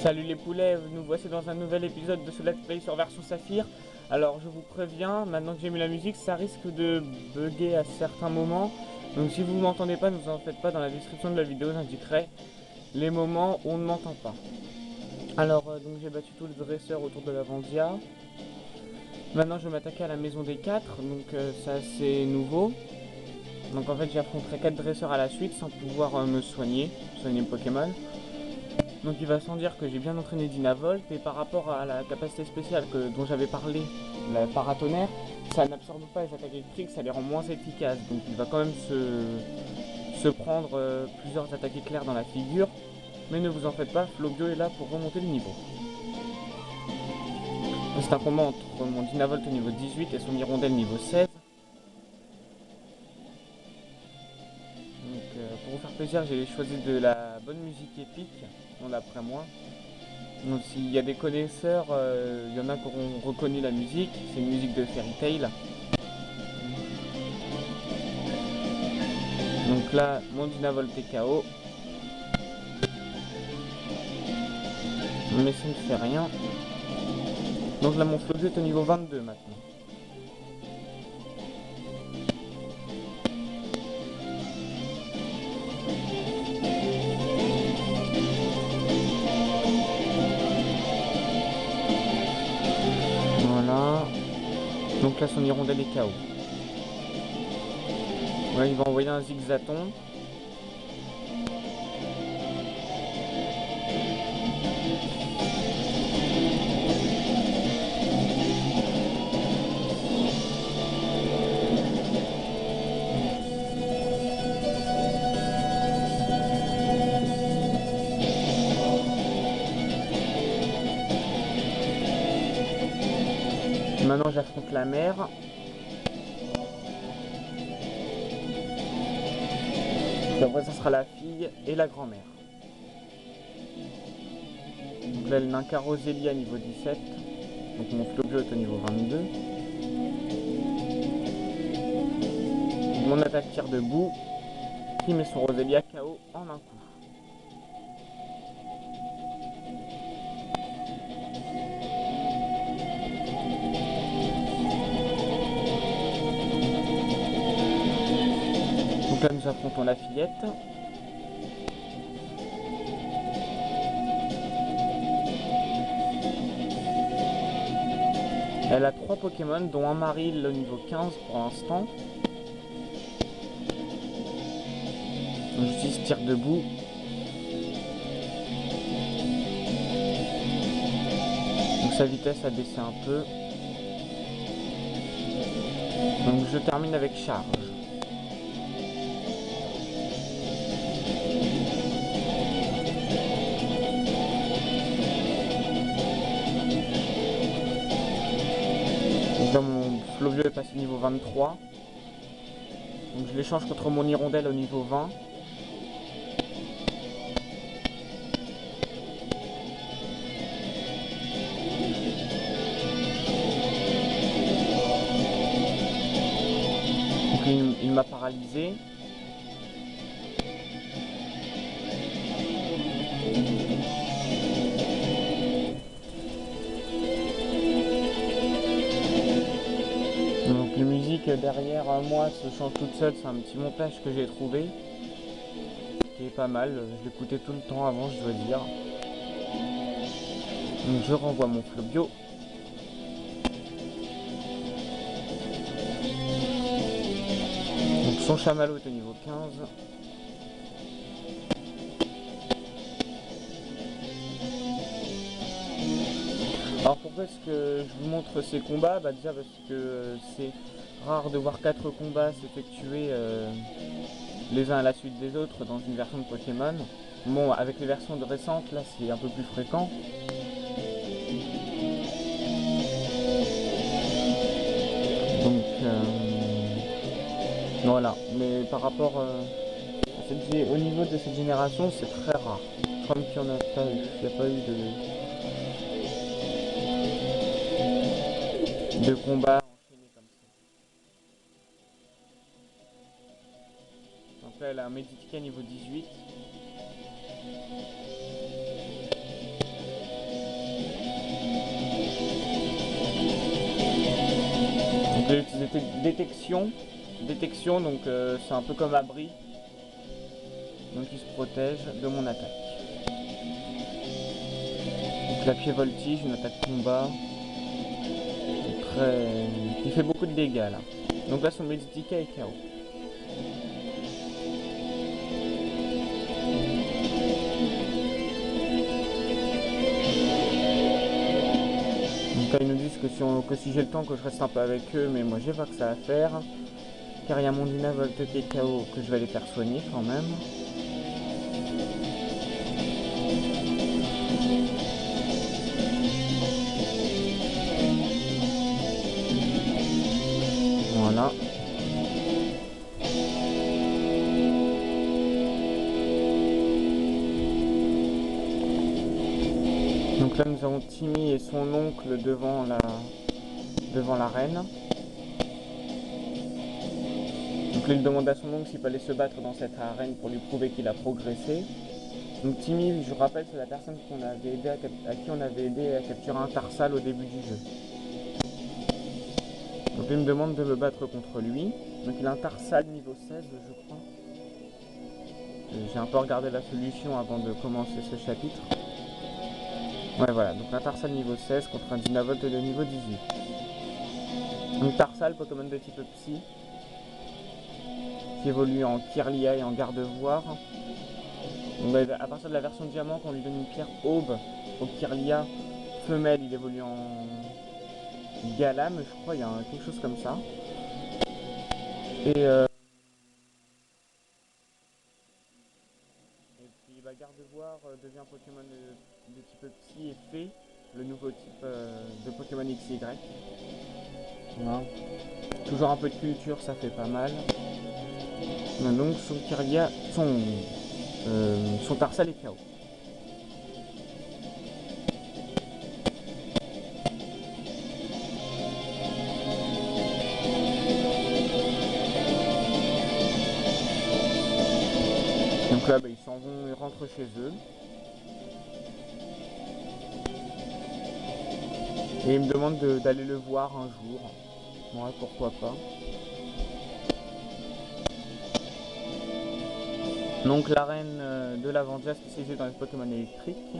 Salut les poulets, nous voici dans un nouvel épisode de ce Let's Play sur version Saphir. Alors je vous préviens, maintenant que j'ai mis la musique, ça risque de bugger à certains moments. Donc si vous ne m'entendez pas, ne vous en faites pas, dans la description de la vidéo j'indiquerai les moments où on ne m'entend pas. Alors donc j'ai battu tous les dresseurs autour de la Vandia. Maintenant je vais m'attaquer à la maison des 4, donc c'est assez nouveau. Donc en fait j'affronterai 4 dresseurs à la suite sans pouvoir me soigner le Pokémon. Donc il va sans dire que j'ai bien entraîné Dynavolt, et par rapport à la capacité spéciale dont j'avais parlé, la paratonnerre, ça n'absorbe pas les attaques électriques, ça les rend moins efficaces. Donc il va quand même se prendre plusieurs attaques éclairs dans la figure. Mais ne vous en faites pas, Flobio est là pour remonter le niveau. C'est un combat entre mon Dynavolt au niveau 18 et son Hirondelle niveau 16. Donc pour vous faire plaisir, j'ai choisi de la bonne musique épique, non d'après moi. Donc s'il y a des connaisseurs, il y en a qui auront reconnu la musique, c'est une musique de Fairy Tail. Donc là, mon Dynavolt est KO. Mais ça ne fait rien. Donc là, mon Flobio est au niveau 22 maintenant. Voilà. Donc là, son hirondelle est KO. Voilà, il va envoyer un zigzaton. Maintenant, j'affronte la mère. Et après, ça sera la fille et la grand-mère. Donc là, le nain Rosélia niveau 17. Donc mon Flobio est au niveau 22. Mon attaque tire debout, qui met son Rosélia KO en un coup. Donc là, nous affrontons la fillette. Elle a 3 Pokémon, dont un Marill au niveau 15 pour l'instant. J'utilise tire debout. Donc sa vitesse a baissé un peu. Donc je termine avec charge. Donc là mon Flobio est passé au niveau 23. Donc je l'échange contre mon Hirondelle au niveau 20. Donc il m'a paralysé. Donc les musiques derrière moi se chantent toutes seules, c'est un petit montage que j'ai trouvé. Qui est pas mal, je l'écoutais tout le temps avant, je dois dire. Donc je renvoie mon Flobio. Donc son chamallow est au niveau 15. Alors pourquoi est-ce que je vous montre ces combats? Bah déjà parce que c'est rare de voir 4 combats s'effectuer les uns à la suite des autres dans une version de Pokémon. Bon, avec les versions de récentes, là c'est un peu plus fréquent. Donc voilà, mais par rapport au niveau de cette génération, c'est très rare. Comme qu'il n'y en a pas eu, il n'y a pas eu de combat enchaîné comme ça. Donc là, elle a un Meditite niveau 18. Détection, donc c'est un peu comme abri. Donc il se protège de mon attaque. Donc la pied voltige, une attaque combat. Qui fait beaucoup de dégâts là. Donc là son Medidika est KO. Donc là ils nous disent que si j'ai le temps que je reste un peu avec eux, mais moi j'ai pas que ça à faire. Car il y a mon Dynavolt qui est KO que je vais aller faire soigner quand même. Voilà. Donc là nous avons Timmy et son oncle devant l'arène. Donc là il demande à son oncle s'il peut aller se battre dans cette arène pour lui prouver qu'il a progressé. Donc Timmy, je vous rappelle, c'est la personne qu'on avait aidé à qui on avait aidé à capturer un Tarsal au début du jeu. Donc il me demande de me battre contre lui. Donc il a un Tarsal niveau 16 je crois. J'ai un peu regardé la solution avant de commencer ce chapitre. Ouais voilà, donc un Tarsal niveau 16 contre un Dynavolt de niveau 18. Donc Tarsal, Pokémon de type Psy, qui évolue en Kirlia et en Gardevoir. Donc à partir de la version diamant, quand on lui donne une pierre aube au Kirlia femelle, il évolue en Galam, je crois, il y a quelque chose comme ça. Et puis Gardevoir devient Pokémon de type Psy et Fée, le nouveau type de Pokémon XY. Voilà. Toujours un peu de culture, ça fait pas mal. Donc son Kirlia, son Tarsal est KO. Donc là, ils s'en vont et rentrent chez eux. Et ils me demandent d'aller le voir un jour. Ouais, pourquoi pas. Donc l'arène de l'Avandia spécialisée dans les Pokémon électriques.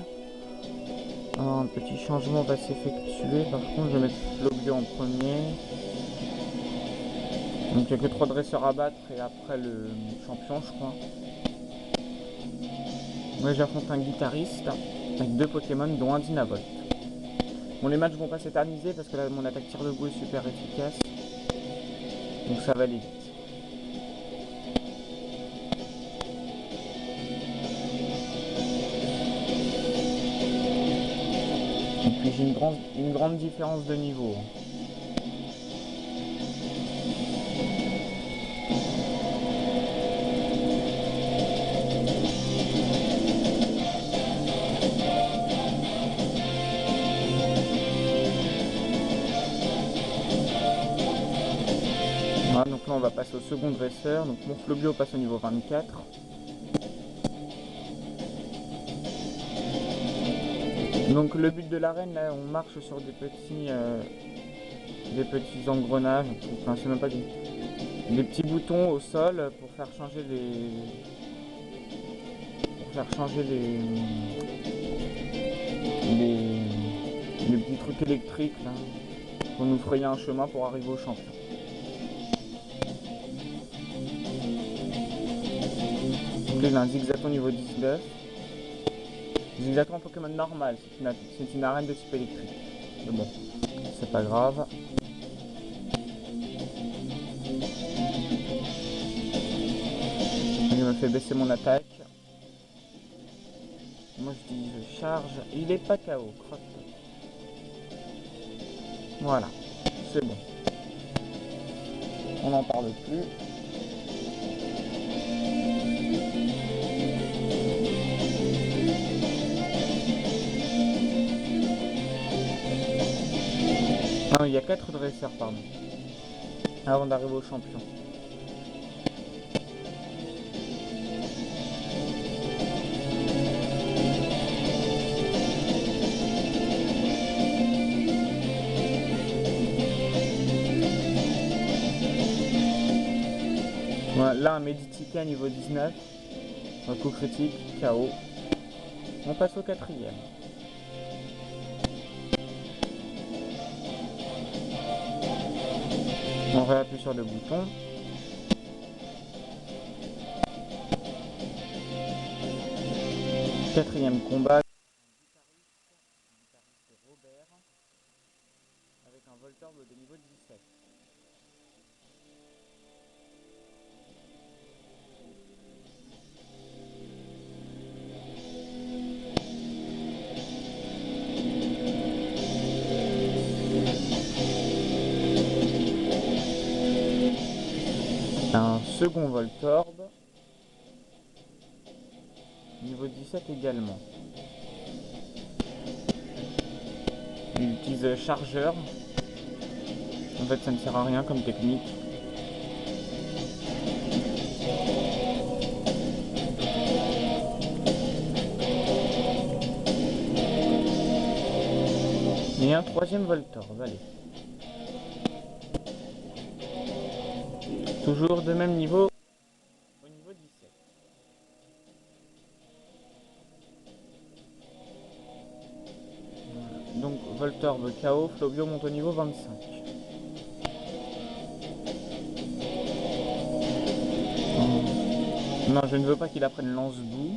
Un petit changement va s'effectuer. Par contre, je vais mettre Flobio en premier. Donc il n'y a que 3 dresseurs à battre et après le champion, je crois. Moi j'affronte un guitariste avec 2 Pokémon dont un Dynavolt. Bon, les matchs vont pas s'éterniser parce que là mon attaque tir debout est super efficace. Donc ça va aller vite. Et puis j'ai une grande différence de niveau. Voilà, donc là on va passer au second dresseur. Donc mon Flobio passe au niveau 24. Donc le but de l'arène, là on marche sur des petits engrenages, enfin c'est même pas des petits boutons au sol pour faire changer les petits trucs électriques là, pour nous frayer un chemin pour arriver au champion. Donc là il a un Zigzaton niveau 19. Zigzaton en Pokémon normal, c'est une arène de type électrique. Mais bon, c'est pas grave. Il me fait baisser mon attaque. Moi je dis je charge. Il est pas KO, crotte. Voilà, c'est bon. On n'en parle plus. Non, il y a 4 dresseurs, pardon. Avant d'arriver au champion. là un Meditica niveau 19. Un coup critique, KO. On passe au quatrième. On réappuie sur le bouton. Quatrième combat. Guitariste Robert. Avec un Voltorb de niveau 17. Un second Voltorb, niveau 17 également. Il utilise chargeur. En fait, ça ne sert à rien comme technique. Et un troisième Voltorb, allez. Toujours de même niveau, au niveau 17. Voilà. Donc Voltorb KO, Flobio monte au niveau 25. Non, je ne veux pas qu'il apprenne lance-boue.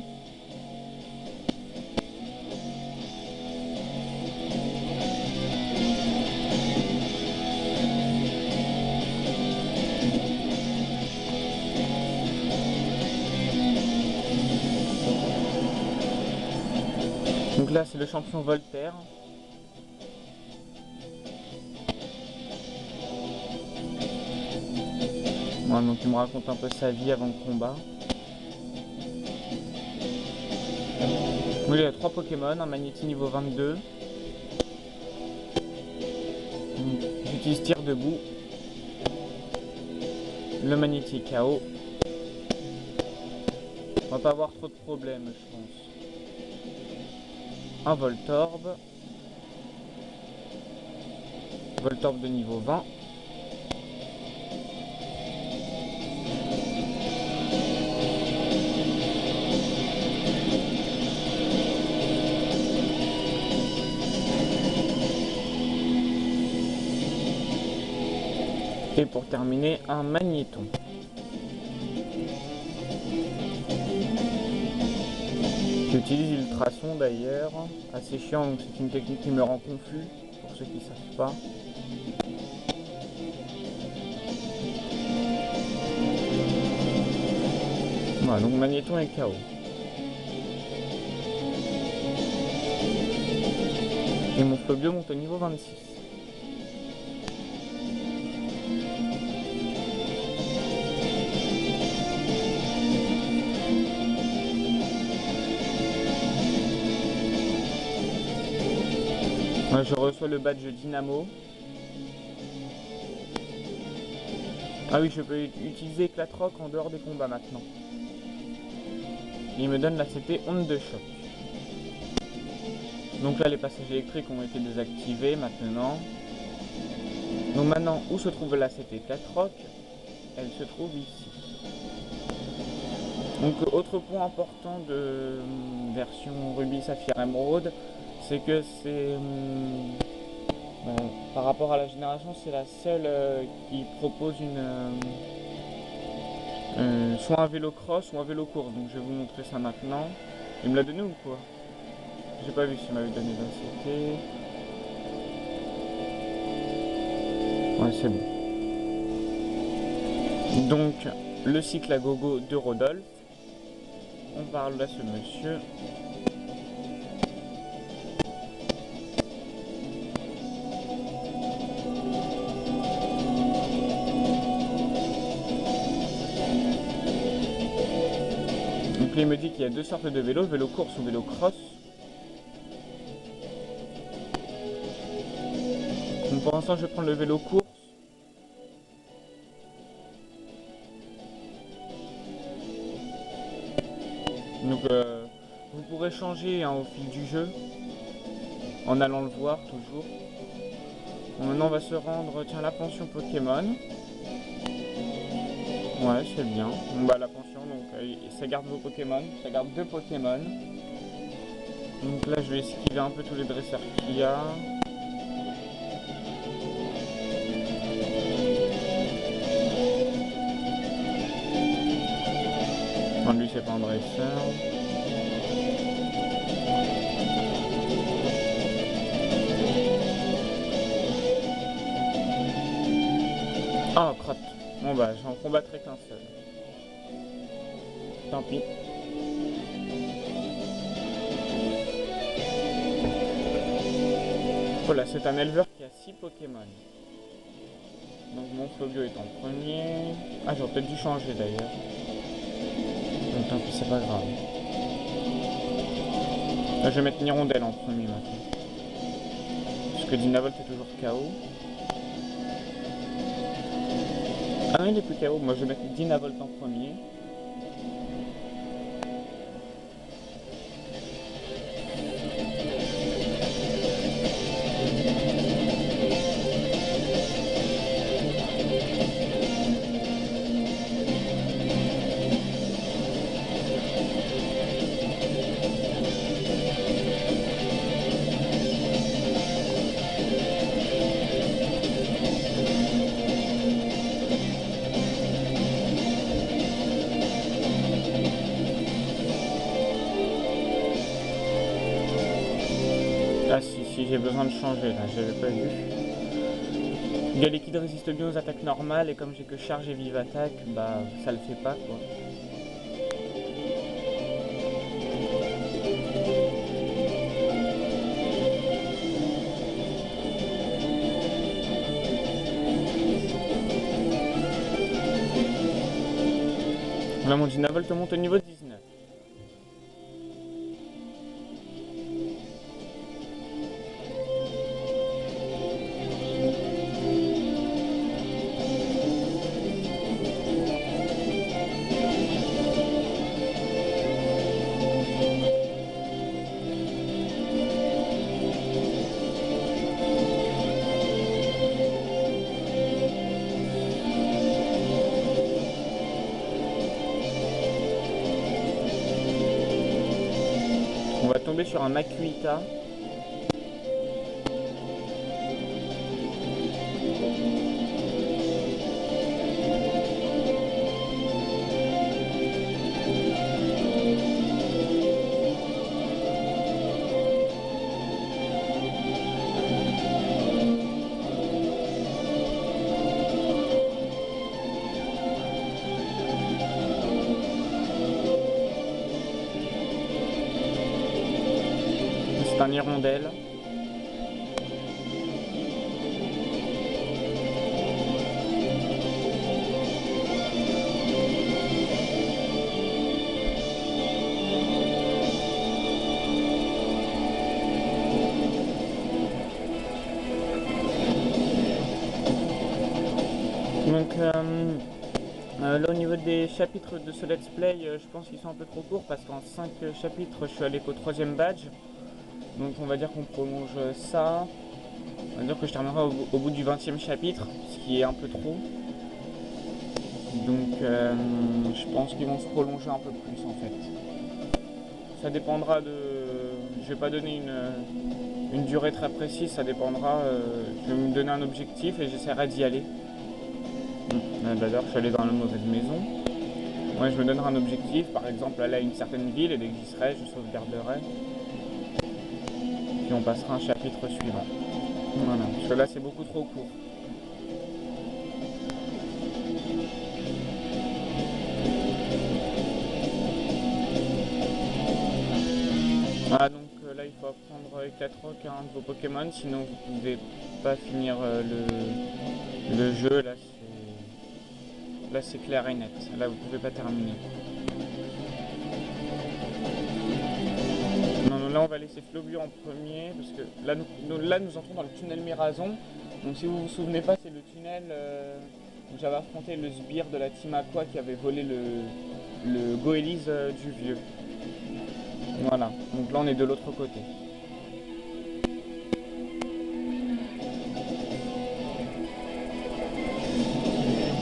Donc là c'est le champion Voltaire. Voilà, donc il me raconte un peu sa vie avant le combat. Oui, il y a 3 Pokémon, un Magnéti niveau 22. J'utilise tir debout. Le Magnéti KO. On va pas avoir trop de problèmes, je pense. Un Voltorb. Voltorb de niveau 20. Et pour terminer, un Magnéton. J'utilise Ultrason d'ailleurs, assez chiant, donc c'est une technique qui me rend confus, pour ceux qui ne savent pas. Voilà, donc Magnéton est KO. Et mon Flobio monte au niveau 26. Je reçois le badge Dynamo. Ah oui, je peux utiliser Éclatroc en dehors des combats maintenant. Il me donne la CT onde de choc. Donc là, les passages électriques ont été désactivés maintenant. Donc maintenant, où se trouve la CT Éclatroc? Elle se trouve ici. Donc autre point important de version Ruby, Saphir, Emerald, c'est que c'est par rapport à la génération, c'est la seule qui propose soit un vélo cross ou un vélo course. Donc je vais vous montrer ça maintenant. Il me l'a donné ou quoi? J'ai pas vu s'il m'avait donné la CT. Ouais, c'est bon. Donc le cycle à gogo de Rodolphe. On parle à ce monsieur. Donc là, il me dit qu'il y a deux sortes de vélos, vélo course ou vélo cross. Donc pour l'instant je vais prendre le vélo course. Donc vous pourrez changer au fil du jeu, en allant le voir toujours. Bon, maintenant on va se rendre à la pension Pokémon. Ouais, c'est bien. Bon, bah, la pension, donc ça garde vos Pokémon. Ça garde 2 Pokémon. Donc là, je vais esquiver un peu tous les dresseurs qu'il y a. Non, lui, c'est pas un dresseur. Ah, crotte. Bon, bah, j'en combattrai qu'un seul. Tant pis. Voilà, c'est un éleveur qui a 6 Pokémon. Donc mon Flobio est en premier. Ah, j'aurais peut-être dû changer d'ailleurs. Donc tant pis, c'est pas grave. Là, je vais mettre Nirondelle en premier maintenant. Parce que Dynavolt est toujours KO. Ah non, il est plus KO. Moi, je vais mettre Dynavolt en premier. Ah si, j'ai besoin de changer là, j'avais pas vu. Galekid résiste bien aux attaques normales et comme j'ai que charge et vive attaque, bah ça le fait pas quoi. Là mon Dynavolt monte au niveau 19. On va tomber sur un Makuhita. C'est un hirondelle. Donc là au niveau des chapitres de ce let's play, je pense qu'ils sont un peu trop courts parce qu'en 5 chapitres je suis allé qu'au 3e badge. Donc on va dire qu'on prolonge ça. On va dire que je terminerai au bout du 20e chapitre, ce qui est un peu trop. Donc je pense qu'ils vont se prolonger un peu plus en fait. Ça dépendra de... Je vais pas donner une durée très précise, ça dépendra. Je vais me donner un objectif et j'essaierai d'y aller. D'ailleurs je suis allé dans la mauvaise maison. Moi je me donnerai un objectif, par exemple aller à une certaine ville et dès que j'y serai, je sauvegarderai. Puis on passera à un chapitre suivant. Voilà, parce que là c'est beaucoup trop court. Voilà, donc là il faut apprendre Éclatroc à un de vos Pokémon, sinon vous pouvez pas finir le jeu. Là c'est clair et net, là vous pouvez pas terminer. Non, là on va laisser Flobio en premier, parce que là nous entrons dans le tunnel Mirazon. Donc si vous vous souvenez pas, c'est le tunnel où j'avais affronté le sbire de la Team Aqua qui avait volé le Goélis du vieux. Voilà, donc là on est de l'autre côté.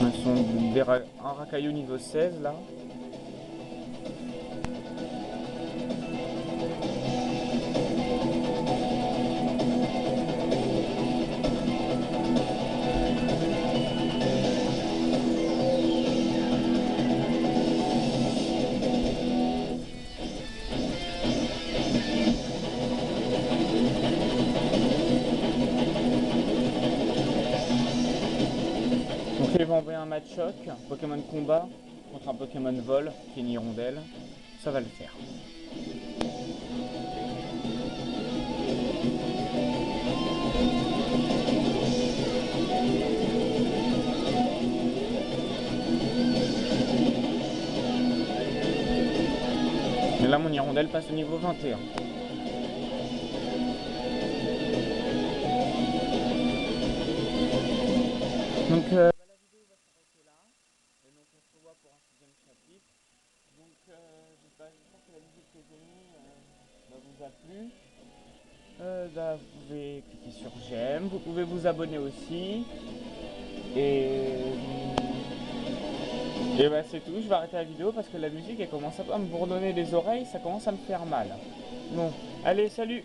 Ils sont un racaillou niveau 16 là. Donc ils vont envoyer un match choc, Pokémon combat, contre un Pokémon vol, qui est une hirondelle. Ça va le faire. Et là mon hirondelle passe au niveau 21. Donc la vidéo va s'arrêter là. Et donc on se revoit pour un 6e chapitre. Donc j'espère que la musique que j'ai mis vous a plu. Vous pouvez cliquer sur j'aime, vous pouvez vous abonner aussi. Et bah c'est tout, je vais arrêter la vidéo parce que la musique elle commence à me bourdonner les oreilles, ça commence à me faire mal. Bon, allez, salut!